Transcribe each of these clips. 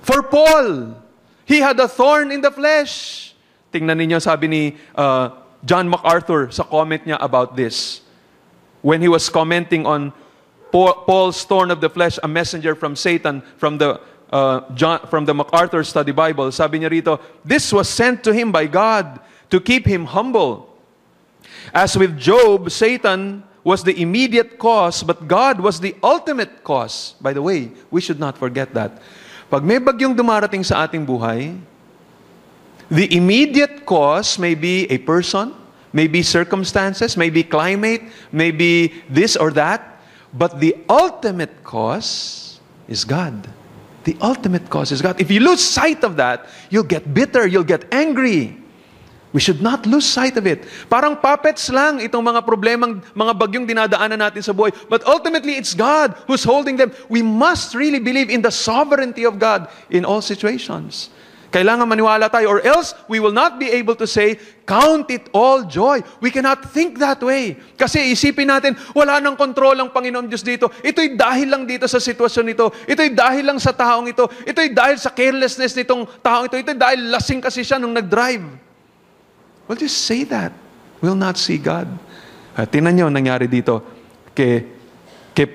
For Paul, he had a thorn in the flesh. Tingnan ninyo, sabi ni John MacArthur sa comment niya about this. When he was commenting on Paul's thorn of the flesh, a messenger from Satan, from the MacArthur Study Bible, sabi niya rito, this was sent to him by God to keep him humble. As with Job, Satan was the immediate cause, but God was the ultimate cause. By the way, we should not forget that. Pag may bagyong dumarating sa ating buhay, the immediate cause may be a person, may be circumstances, may be climate, may be this or that, but the ultimate cause is God. The ultimate cause is God. If you lose sight of that, you'll get bitter, you'll get angry. We should not lose sight of it. Parang puppets lang itong mga problemang, mga bagyong dinadaanan natin sa buhay. But ultimately, it's God who's holding them. We must really believe in the sovereignty of God in all situations. Kailangan maniwala tayo, or else we will not be able to say, count it all joy. We cannot think that way. Kasi isipin natin, wala nang kontrol ang Panginoon Diyos dito. Ito'y dahil lang dito sa sitwasyon ito. Ito'y dahil lang sa taong ito. Ito'y dahil sa carelessness nitong taong ito. Ito'y dahil lasing kasi siya nung nag-drive. We'll just say that. We'll not see God. Tingnan niyo ang nangyari dito kay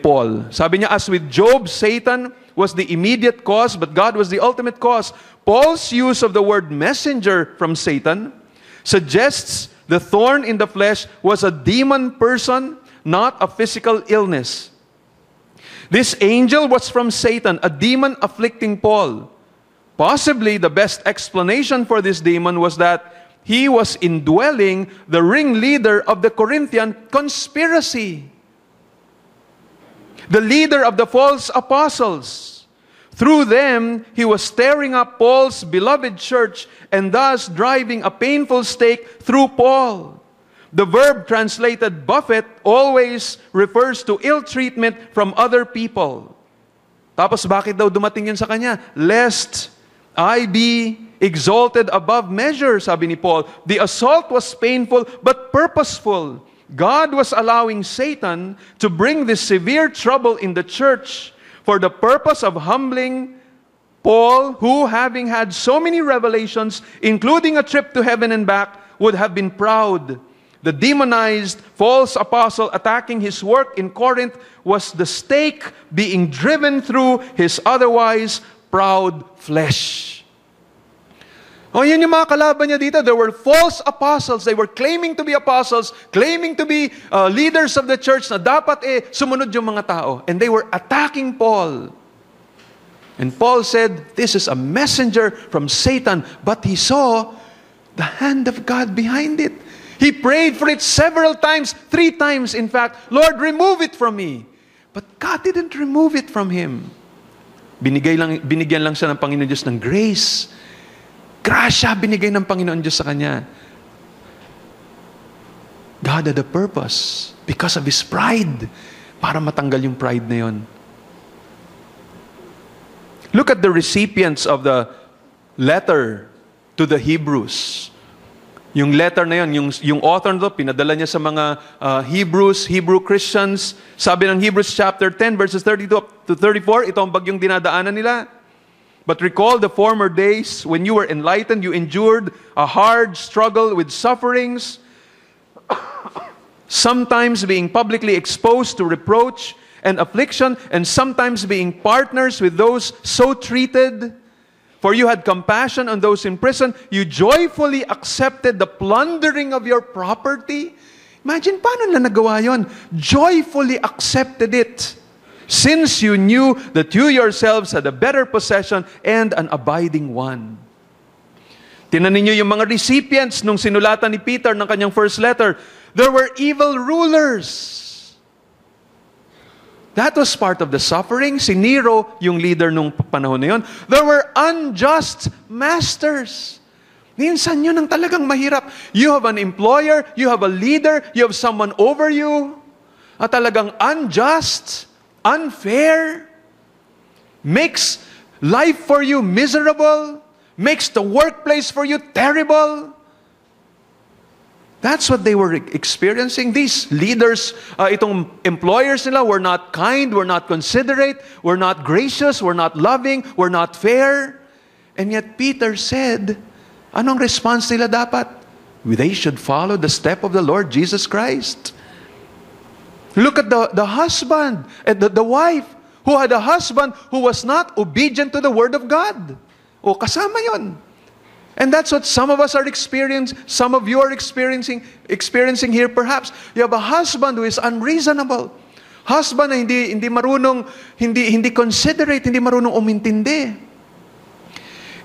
Paul. Sabi niya, as with Job, Satan was the immediate cause, but God was the ultimate cause. Paul's use of the word messenger from Satan suggests the thorn in the flesh was a demon person, not a physical illness. This angel was from Satan, a demon afflicting Paul. Possibly the best explanation for this demon was that he was indwelling the ringleader of the Corinthian conspiracy. The leader of the false apostles. Through them, he was stirring up Paul's beloved church and thus driving a painful stake through Paul. The verb translated buffet always refers to ill treatment from other people. Tapos bakit daw dumating yun sa kanya? Lest I be exalted above measure, sabi ni Paul. The assault was painful but purposeful. God was allowing Satan to bring this severe trouble in the church for the purpose of humbling Paul, who, having had so many revelations, including a trip to heaven and back, would have been proud. The demonized false apostle attacking his work in Corinth was the stake being driven through his otherwise proud flesh. Oh, yun yung mga kalaban niya dito. There were false apostles. They were claiming to be apostles, claiming to be leaders of the church na dapat sumunod yung mga tao. And they were attacking Paul. And Paul said, this is a messenger from Satan. But he saw the hand of God behind it. He prayed for it several times, 3 times in fact. Lord, remove it from me. But God didn't remove it from him. Binigyan lang siya ng Panginoon Diyos ng grace. Grasya binigay ng Panginoon Diyos sa kanya. God had a purpose because of his pride, para matanggal yung pride na yon. Look at the recipients of the letter to the Hebrews. Yung letter na yon, yung author nito, pinadala niya sa mga Hebrew Christians. Sabi ng Hebrews chapter 10 verses 32 to 34, ito ang bagyong dinadaanan nila. But recall the former days when you were enlightened, you endured a hard struggle with sufferings, sometimes being publicly exposed to reproach and affliction, and sometimes being partners with those so treated. For you had compassion on those in prison. You joyfully accepted the plundering of your property. Imagine, paano na nagawa yun? Joyfully accepted it. Since you knew that you yourselves had a better possession and an abiding one. Tingnan ninyo yung mga recipients nung sinulatan ni Peter ng kanyang first letter. There were evil rulers. That was part of the suffering. Si Nero, yung leader nung panahon na yun. There were unjust masters. Minsan yun ang talagang mahirap. You have an employer, you have a leader, you have someone over you. At talagang unjust, unfair, makes life for you miserable, makes the workplace for you terrible. That's what they were experiencing. These leaders, itong employers nila, were not kind, were not considerate, were not gracious, were not loving, were not fair. And yet Peter said, anong response nila dapat? They should follow the step of the Lord Jesus Christ. Look at the husband, the wife, who had a husband who was not obedient to the Word of God. O, kasama yon. And that's what some of us are experiencing, some of you are experiencing here perhaps. You have a husband who is unreasonable. Husband na hindi marunong, hindi considerate, hindi marunong umintindi.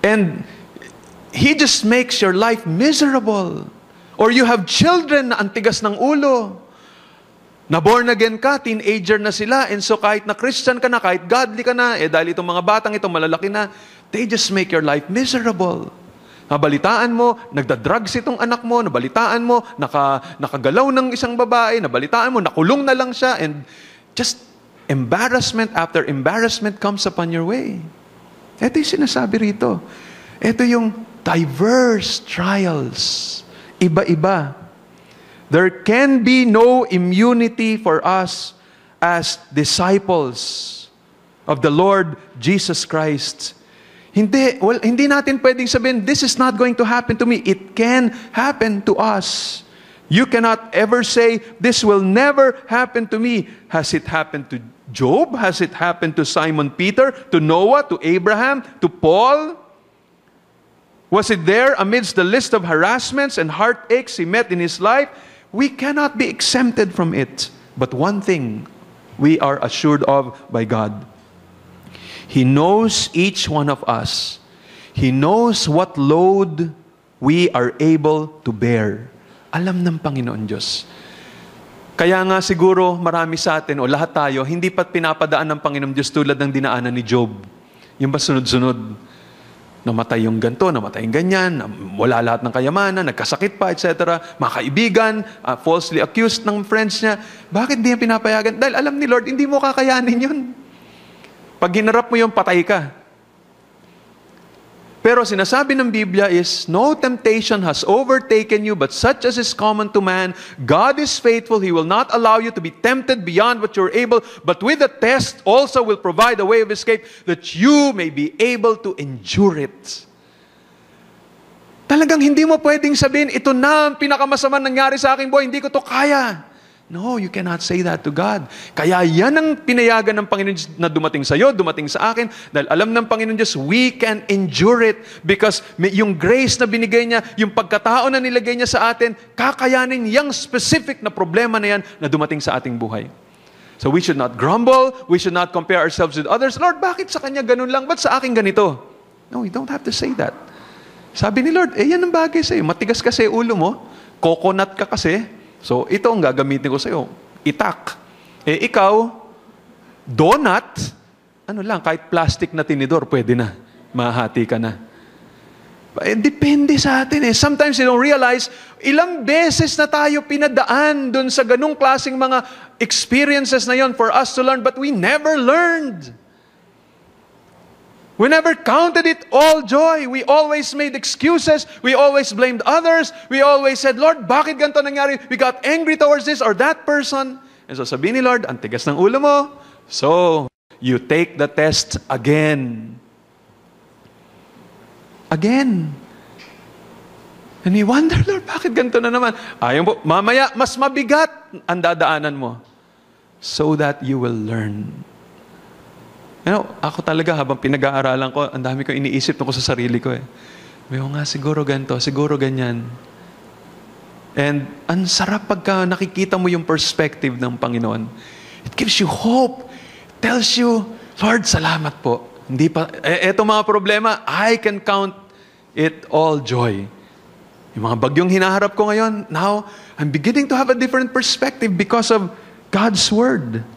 And he just makes your life miserable. Or you have children na antigas ng ulo. Na born again ka, teenager na sila, and so kahit na Christian ka na, kahit godly ka na, dahil itong mga batang ito malalaki na, they just make your life miserable. Nabalitaan mo, nagda-drugs itong anak mo, nabalitaan mo, nakagalaw ng isang babae, nabalitaan mo, nakulong na lang siya, and just embarrassment after embarrassment comes upon your way. Ito yung sinasabi rito. Ito yung diverse trials. Iba-iba. There can be no immunity for us as disciples of the Lord Jesus Christ. Hindi natin pwedeng sabihin, this is not going to happen to me. It can happen to us. You cannot ever say, this will never happen to me. Has it happened to Job? Has it happened to Simon Peter? To Noah? To Abraham? To Paul? Was it there amidst the list of harassments and heartaches he met in his life? We cannot be exempted from it. But one thing we are assured of by God. He knows each one of us. He knows what load we are able to bear. Alam ng Panginoon Diyos. Kaya nga siguro marami sa atin o lahat tayo, hindi pa't pinapadaan ng Panginoon Diyos tulad ng dinaanan ni Job. Yung ba sunod-sunod? Namatay yung ganto, namatay yung ganyan, wala lahat ng kayamanan, nagkasakit pa, etc. Mga kaibigan, falsely accused ng friends niya. Bakit di niya pinapayagan? Dahil alam ni Lord, hindi mo kakayanin yun. Pag hinarap mo yung patay ka. Pero sinasabi ng Biblia is, no temptation has overtaken you, but such as is common to man. God is faithful. He will not allow you to be tempted beyond what you're able, but with the test also will provide a way of escape that you may be able to endure it. Talagang hindi mo pwedeng sabihin, ito na ang pinakamasamang nangyari sa aking buhay, hindi ko to kaya. No, you cannot say that to God. Kaya yan ang pinayagan ng Panginoon Diyos na dumating sa iyo, dumating sa akin, dahil alam ng Panginoon Diyos, we can endure it because yung grace na binigay niya, yung pagkatao na nilagay niya sa atin, kakayanin yung specific na problema na yan na dumating sa ating buhay. So we should not grumble, we should not compare ourselves with others. Lord, bakit sa kanya ganun lang? Ba't sa akin ganito? No, you don't have to say that. Sabi ni Lord, yan ang bagay sa'yo. Matigas kasi ulo mo, coconut ka kasi, so, ito ang gagamitin ko sa iyo. Itak. Ikaw, donut, ano lang, kahit plastic na tinidor, pwede na. Mahati ka na. Depende sa atin eh. Sometimes you don't realize, ilang beses na tayo pinadaan dun sa ganung klaseng mga experiences na yon for us to learn, but we never learned. We never counted it all joy. We always made excuses. We always blamed others. We always said, Lord, bakit ganito nangyari? We got angry towards this or that person. And so sabihin ni Lord, ang tigas ng ulo mo. So, you take the test again. Again. And we wonder, Lord, bakit ganito na naman? Ayaw mo, mamaya, mas mabigat ang dadaanan mo. So that you will learn. Ako talaga, habang pinag-aaralan ko, ang dami ko iniisip ko sa sarili ko eh. May nga, siguro ganito, siguro ganyan. And ang sarap pagka nakikita mo yung perspective ng Panginoon. It gives you hope. It tells you, Lord, salamat po. Hindi pa, eto mga problema, I can count it all joy. Yung mga bagyong hinaharap ko ngayon, now, I'm beginning to have a different perspective because of God's Word.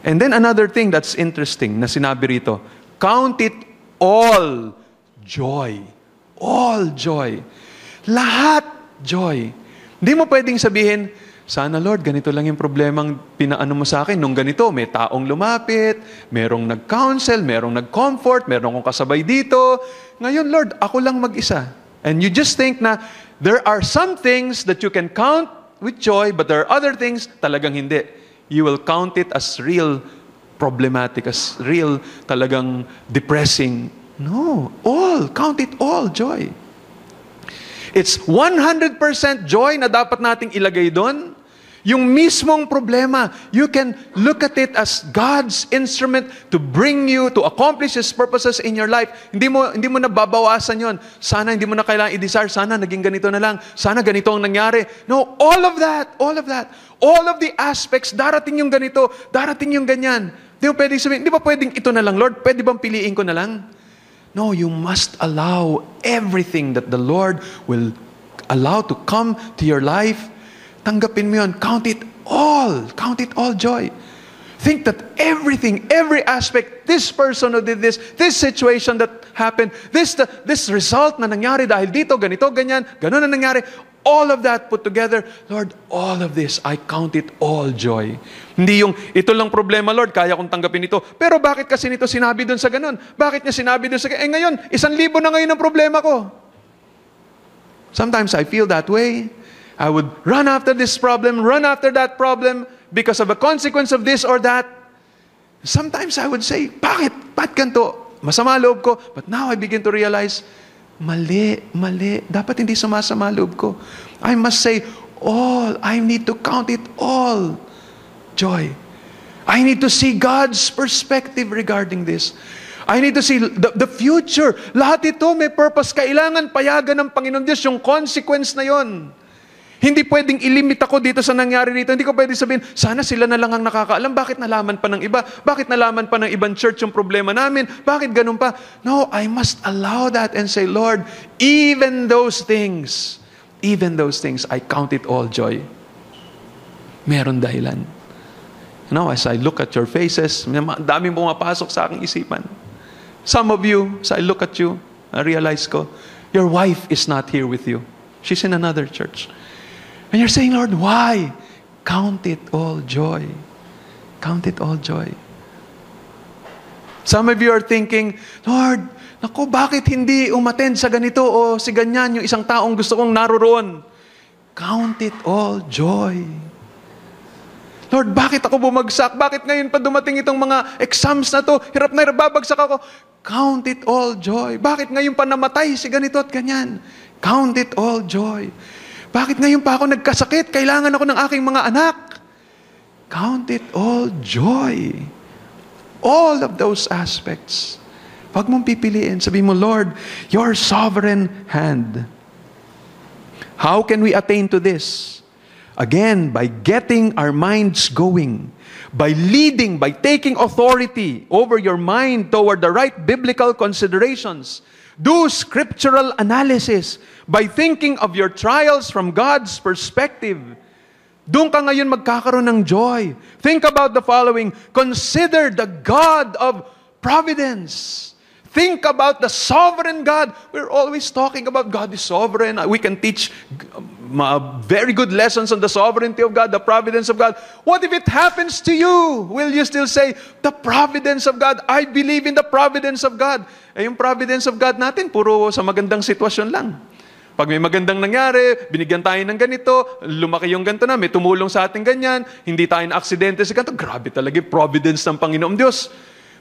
And then another thing that's interesting na sinabi rito, count it all joy. All joy. Lahat joy. Hindi mo pwedeng sabihin, sana Lord, ganito lang yung problemang pinaano mo sa akin. Nung ganito, may taong lumapit, merong nag-counsel, merong nag-comfort, merong kong kasabay dito. Ngayon, Lord, ako lang mag-isa. And you just think na there are some things that you can count with joy, but there are other things talagang hindi. You will count it as real problematic, as real talagang depressing No, all. Count it all joy. It's 100% joy na dapat nating ilagay doon. Yung mismong problema, you can look at it as God's instrument to bring you, to accomplish His purposes in your life. Hindi mo na babawasan yon. Sana hindi mo na kailangan i-desire. Sana naging ganito na lang. Sana ganito ang nangyari. No, all of the aspects, darating yung ganito, darating yung ganyan. Di mo pwedeng sabihin, di ba pwedeng ito na lang, Lord? Pwede bang piliin ko na lang? No, you must allow everything that the Lord will allow to come to your life. Tanggapin mo yun. Count it all. Count it all joy. Think that everything, every aspect, this person who did this situation that happened, this result na nangyari dahil dito, ganito, ganyan, ganun na nangyari, all of that put together, Lord, all of this, I count it all joy. Hindi yung, ito lang problema, Lord, kaya kong tanggapin ito. Pero bakit kasi nito sinabi dun sa ganun? Bakit niya sinabi dun sa ganun? Ngayon, 1,000 na ngayon ang problema ko. Sometimes I feel that way. I would run after this problem, run after that problem, because of a consequence of this or that. Sometimes I would say, bakit? Ba't ganito? Masama loob ko. But now I begin to realize, mali. Dapat hindi sumasama loob ko. I must say, all. I need to count it all joy. I need to see God's perspective regarding this. I need to see the future. Lahat ito may purpose. Kailangan payagan ng Panginoon Diyos yung consequence na yon. Hindi pwedeng ilimit ako dito sa nangyari dito. Hindi ko pwedeng sabihin, sana sila na lang ang nakakaalam. Bakit nalaman pa ng iba? Bakit nalaman pa ng ibang church yung problema namin? Bakit ganun pa? No, I must allow that and say, Lord, even those things, I count it all joy. Meron dahilan. As I look at your faces, daming pumapasok sa aking isipan. Some of you, as I look at you, I realize ko, your wife is not here with you. She's in another church. And you're saying, Lord, why? Count it all joy. Count it all joy. Some of you are thinking, Lord, naku, bakit hindi umattend sa ganito o si ganyan yung isang taong gusto kong naroroon? Count it all joy. Lord, bakit ako bumagsak? Bakit ngayon pa dumating itong mga exams na to? Hirap na hirap, babagsak ako. Count it all joy. Bakit ngayon pa namatay si ganito at ganyan? Count it all joy. Bakit ngayon pa ako nagkasakit? Kailangan ako ng aking mga anak. Count it all joy. All of those aspects. Huwag mong pipiliin. Sabi mo, Lord, your sovereign hand. How can we attain to this? Again, by getting our minds going. By leading, by taking authority over your mind toward the right biblical considerations. Do scriptural analysis by thinking of your trials from God's perspective. Doon ka ngayon magkakaroon ng joy. Think about the following. Consider the God of providence. Think about the sovereign God. We're always talking about God is sovereign. We can teach very good lessons on the sovereignty of God, the providence of God. What if it happens to you? Will you still say, the providence of God? I believe in the providence of God. Yung providence of God natin, puro sa magandang sitwasyon lang. Pag may magandang nangyari, binigyan tayo ng ganito, lumaki yung ganito na, may tumulong sa ating ganyan, hindi tayo na aksidente sa ganito, grabe talaga, providence ng Panginoong Diyos.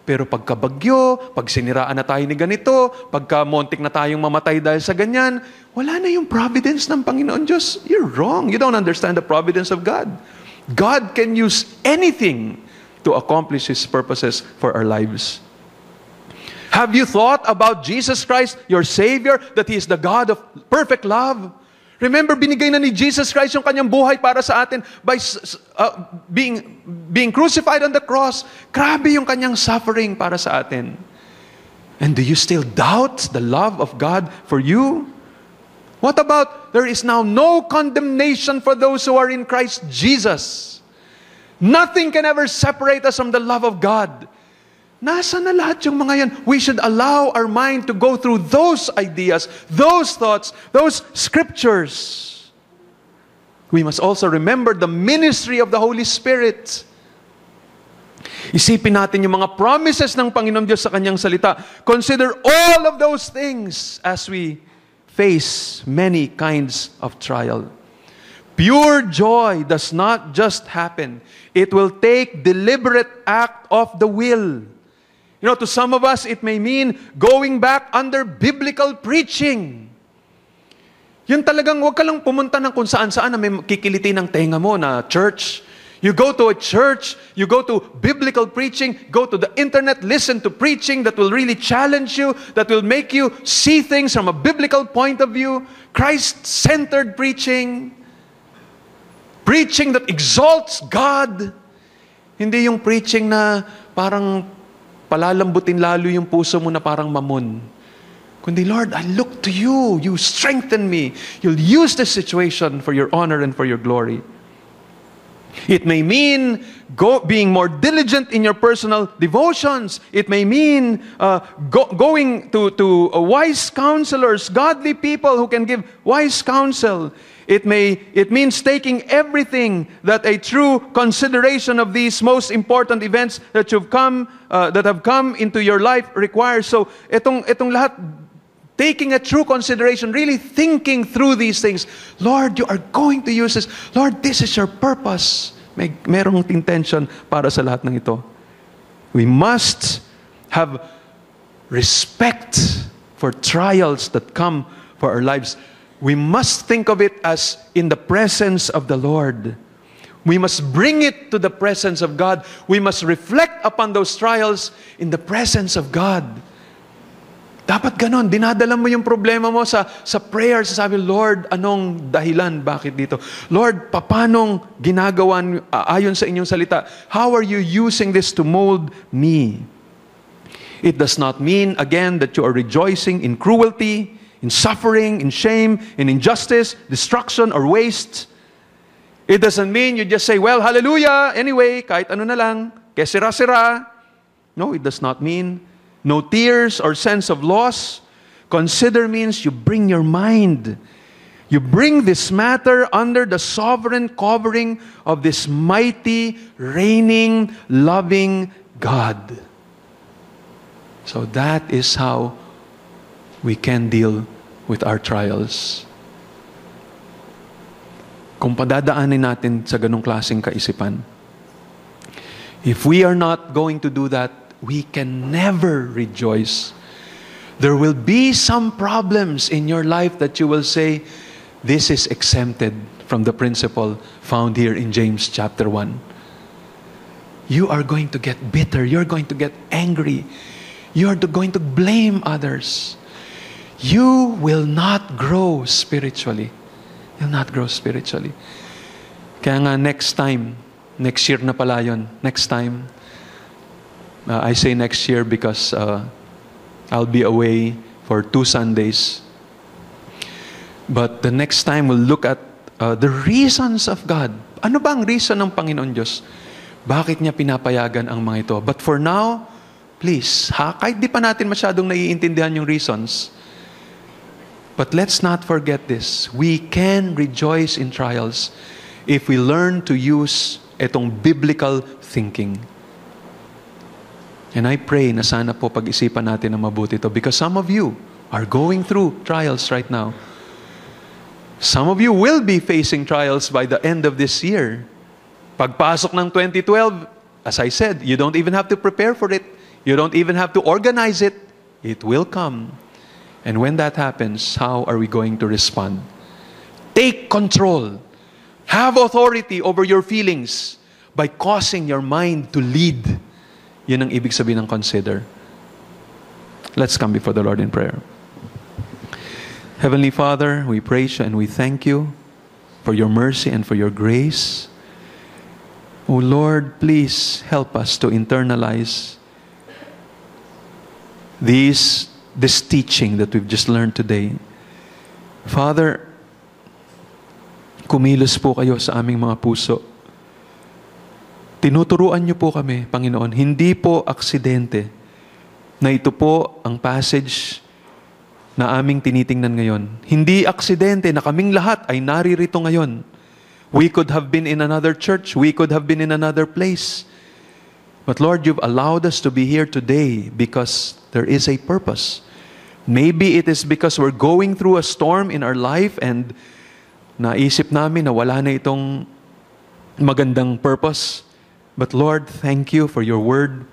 Pero pagka bagyo, pag siniraan na tayo ni ganito, pagka montik na tayong mamatay dahil sa ganyan, wala na yung providence ng Panginoon Diyos. You're wrong. You don't understand the providence of God. God can use anything to accomplish His purposes for our lives. Have you thought about Jesus Christ, your Savior, that He is the God of perfect love? Remember, binigay na ni Jesus Christ yung kanyang buhay para sa atin by being crucified on the cross. Grabe yung kanyang suffering para sa atin. And do you still doubt the love of God for you? What about, there is now no condemnation for those who are in Christ Jesus. Nothing can ever separate us from the love of God. Nasa na lahat yung mga yan? We should allow our mind to go through those ideas, those thoughts, those scriptures. We must also remember the ministry of the Holy Spirit. Isipin natin yung mga promises ng Panginoon Diyos sa Kanyang salita. Consider all of those things as we face many kinds of trial. Pure joy does not just happen. It will take deliberate act of the will. You know, to some of us, it may mean going back under biblical preaching. Yun talagang, huwag ka lang pumunta ng kung saan-saan na may kikiliti ng tenga mo na church. You go to a church, you go to biblical preaching, go to the internet, listen to preaching that will really challenge you, that will make you see things from a biblical point of view, Christ-centered preaching, preaching that exalts God. Hindi yung preaching na parang palalambutin lalo yung puso mo na parang mamon. Kundi, Lord, I look to you. You strengthen me. You'll use this situation for your honor and for your glory. It may mean being more diligent in your personal devotions. It may mean going to wise counselors, godly people who can give wise counsel. It means taking everything that a true consideration of these most important events that have come into your life requires. So itong lahat, taking a true consideration, really thinking through these things. Lord, you are going to use this. Lord, this is your purpose. Merong intention para sa lahat ng ito. We must have respect for trials that come for our lives. We must think of it as in the presence of the Lord. We must bring it to the presence of God. We must reflect upon those trials in the presence of God. Dapat ganon, dinadala mo yung problema mo sa prayer, sasabi, Lord, anong dahilan, bakit dito? Lord, paanong ginagawa ayon sa inyong salita? How are you using this to mold me? It does not mean, again, that you are rejoicing in cruelty, in suffering, in shame, in injustice, destruction, or waste. It doesn't mean you just say, well, hallelujah, anyway, kahit ano na lang, kaya sira-sira. No, it does not mean no tears or sense of loss. Consider means you bring your mind. You bring this matter under the sovereign covering of this mighty, reigning, loving God. So that is how we can deal with our trials. Kung padadaanin natin sa ganong klaseng kaisipan, if we are not going to do that, we can never rejoice. There will be some problems in your life that you will say, this is exempted from the principle found here in James chapter 1. You are going to get bitter. You're going to get angry. You are going to blame others. You will not grow spiritually. You'll not grow spiritually. Kaya nga next year na pala yun, next time, I say next year because I'll be away for 2 Sundays. But the next time we'll look at the reasons of God. Ano ba ang reason ng Panginoon Diyos? Bakit niya pinapayagan ang mga ito? But for now, please, kahit di pa natin masyadong naiintindihan yung reasons, but let's not forget this. We can rejoice in trials if we learn to use itong biblical thinking. And I pray na sana po pag-isipan natin na mabuti ito because some of you are going through trials right now. Some of you will be facing trials by the end of this year. Pagpasok ng 2012, as I said, you don't even have to prepare for it. You don't even have to organize it. It will come. And when that happens, how are we going to respond? Take control. Have authority over your feelings by causing your mind to lead. Yun ang ibig sabihin ng consider. Let's come before the Lord in prayer. Heavenly Father, we praise you and we thank you for your mercy and for your grace. O Lord, please help us to internalize this teaching that we've just learned today. Father, kumilos po kayo sa aming mga puso. Tinuturuan niyo po kami, Panginoon, hindi po aksidente na ito po ang passage na aming tinitingnan ngayon. Hindi aksidente na kaming lahat ay naririto ngayon. We could have been in another church. We could have been in another place. But Lord, you've allowed us to be here today because there is a purpose. Maybe it is because we're going through a storm in our life and naisip namin na wala na itong magandang purpose. But Lord, thank you for your word.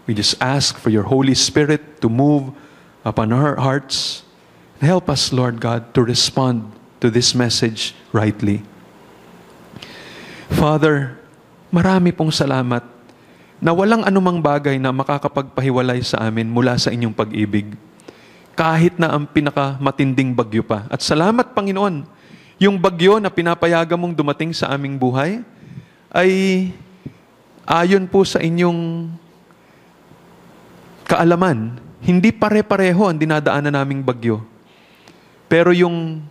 We just ask for your Holy Spirit to move upon our hearts. Help us, Lord God, to respond to this message rightly. Father, marami pong salamat na walang anumang bagay na makakapagpahiwalay sa amin mula sa inyong pag-ibig. Kahit na ang pinakamatinding bagyo pa. At salamat, Panginoon, yung bagyo na pinapayagan mong dumating sa aming buhay ay ayon po sa inyong kaalaman, hindi pare-pareho ang dinadaanan naming bagyo. Pero yung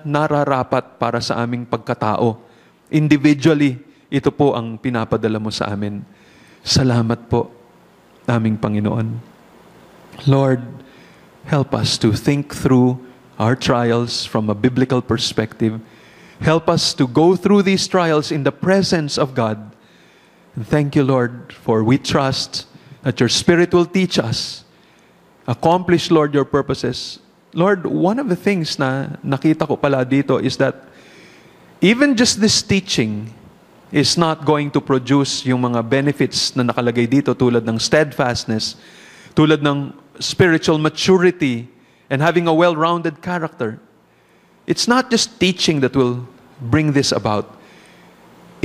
nararapat para sa aming pagkatao, individually, ito po ang pinapadala mo sa amin. Salamat po, aming Panginoon. Lord, help us to think through our trials from a biblical perspective. Help us to go through these trials in the presence of God. And thank you, Lord, for we trust that your Spirit will teach us. Accomplish, Lord, your purposes. Lord, one of the things na nakita ko pala dito is that even just this teaching is not going to produce yung mga benefits na nakalagay dito tulad ng steadfastness, tulad ng spiritual maturity, and having a well-rounded character. It's not just teaching that will bring this about.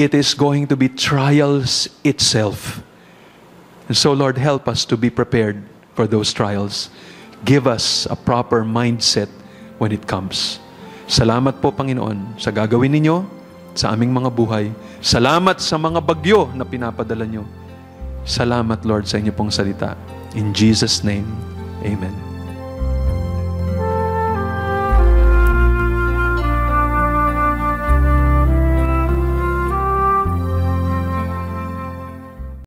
It is going to be trials itself. And so, Lord, help us to be prepared for those trials. Give us a proper mindset when it comes. Salamat po, Panginoon, sa gagawin ninyo sa aming mga buhay. Salamat sa mga bagyo na pinapadala nyo. Salamat, Lord, sa inyo pong salita. In Jesus' name, amen.